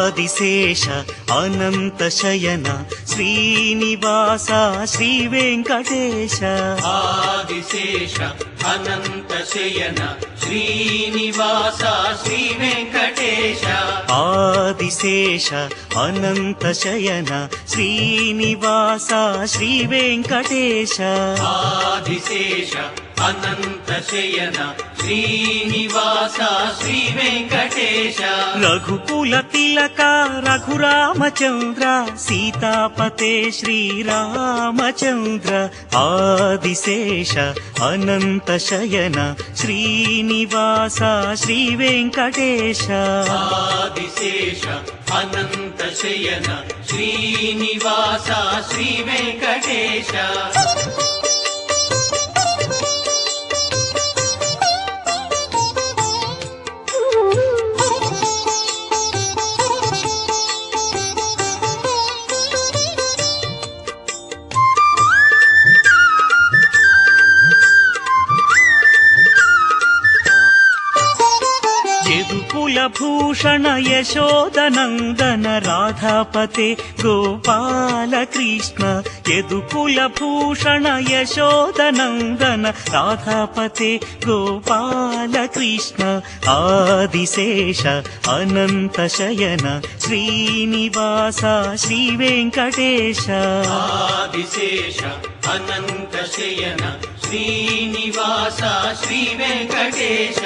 ఆదిశేష అనంత శయన శ్రీనివాస శ్రీ వెంకటేశ ఆదిశేష అనంత శయన శ్రీనివాస శ్రీ వెంకటేశ ఆదిశేష అనంత శయన శ్రీనివాస శ్రీ వెంకటేశ ఆదిశేష అనంత శయన శ్రీనివాస శ్రీ వెంకటేశ రఘుకుల తిలక రఘురామచంద్ర సీతాపతే శ్రీరామచంద్ర ఆదిశేష అనంత శయన శ్రీనివాస శ్రీ వెంకటేశ ఆదిశేష అనంత శయన శ్రీనివాస శ్రీ వెంకటేశ కులభూషణ యశోదనందన రాధాపతే గోపాలకృష్ణ యదుకులభూషణ యశోదనందన రాధాపతే గోపాలకృష్ణ ఆదిశేష అనంత శయన శ్రీనివాస శ్రీ వెంకటేశ ఆదిశేష అనంత శయన శ్రీనివాస శ్రీ వెంకటేశ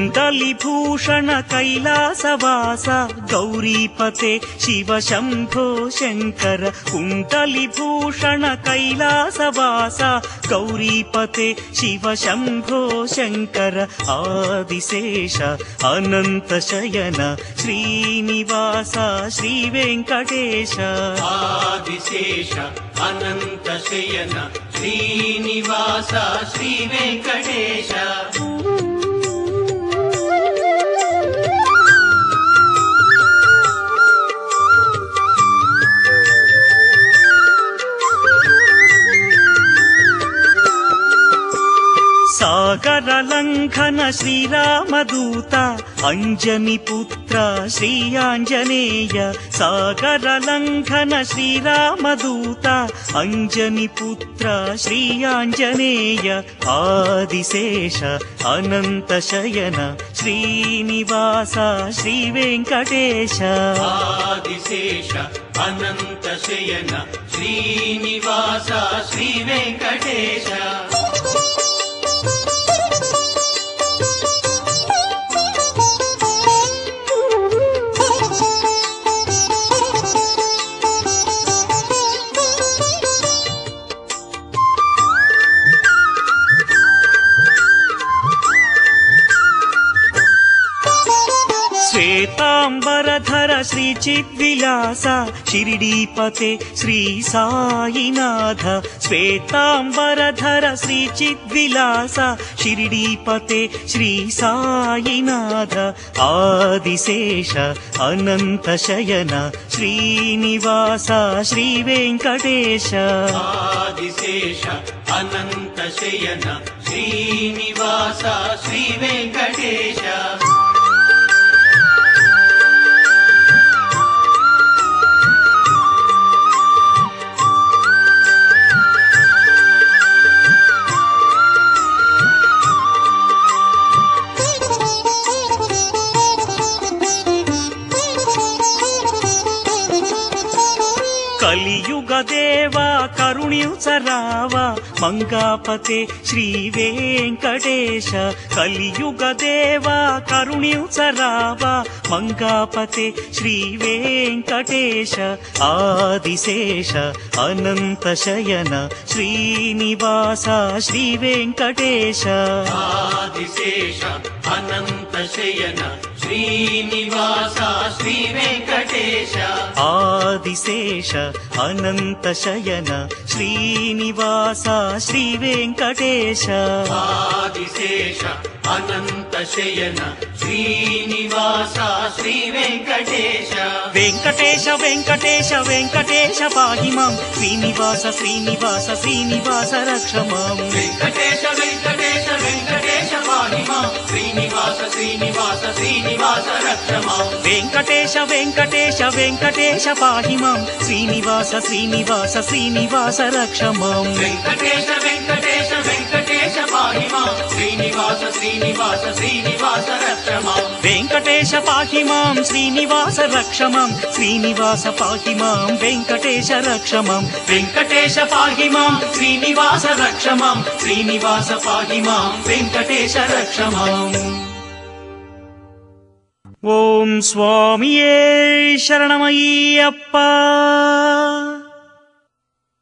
कुण्डलिभूषण कैलासवास गौरीपते शिव शम्भो शङ्कर कुण्डलिभूषण कैलासवास गौरीपते शिव शम्भो शङ्कर आदिशेष अनन्त शयन श्रीनिवास श्री वेङ्कटेश आदिशेष अनन्त शयन श्रीनिवास श्री वेङ्कटेश सागर लंघन श्रीरामदूत अंजनी पुत्र श्री आंजनेय सागर लंघन श्रीरामदूत अंजनी पुत्र श्री आंजनेय आदिशेष अनंत शयन श्रीनिवास श्री वेंकटेश आदिशेष अनंत शयन श्रीनिवास श्री वेंकटेश श्वेतांबरधर श्री चिद्विलास शिरडीपते श्री साईनाथ श्वेतांबरधर श्री चिद्विलास शिरडीपते श्री साईनाथ आदिशेष अनंत शयन श्रीनिवास श्री वेंकटेश आदिशेष अनंत शयन श्रीनिवास श्री वेंकटेश కలియుగ దేవా కరుణించరావా మంగాపతే శ్రీ వెంకటేశ కలియుగ దేవా కరుణించరావా మంగాపతే శ్రీ వెంకటేశ ఆదిశేష అనంత శయన శ్రీనివాస శ్రీ వెంకటేశ ఆదిశేష అనంత శయన శ్రీనివాస శ్రీ వెంకటేశ ఆదిశేష అనంత శయన శ్రీనివాస శ్రీ వెంకటేశ ఆదిశేష అనంత శయన శ్రీనివాస శ్రీ వెంకటేశ వెంకటేశ వెంకటేశ వెంకటేశ పాహి మాం శ్రీనివాస శ్రీనివాస శ్రీనివాస రక్ష మాం వెంకటేశ వెంకటేశ వెంకటేశ పాహి మాం శ్రీనివాస శ్రీనివాస శ్రీనివాస రక్ష మాం వెంకటేశ వెంకటేశ వెంకటేశ పాహి మాం శ్రీనివాస శ్రీనివాస శ్రీనివాస రక్ష మాం వెంకటేశ వెంకటేశ వెంకటేశ పాహి మాం శ్రీనివాస శ్రీనివాస శ్రీనివాస రక్ష మాం వెంకటేశ పాహి మాం శ్రీనివాస రక్ష మాం శ్రీనివాస పాహి మాం వెంకటేశ రక్ష మాం వెంకటేశ పాహి మాం శ్రీనివాస రక్ష మాం శ్రీనివాస పాహి మాం వెంకటేశ రక్ష మాం ఓం స్వామియే శరణమయ్యప్ప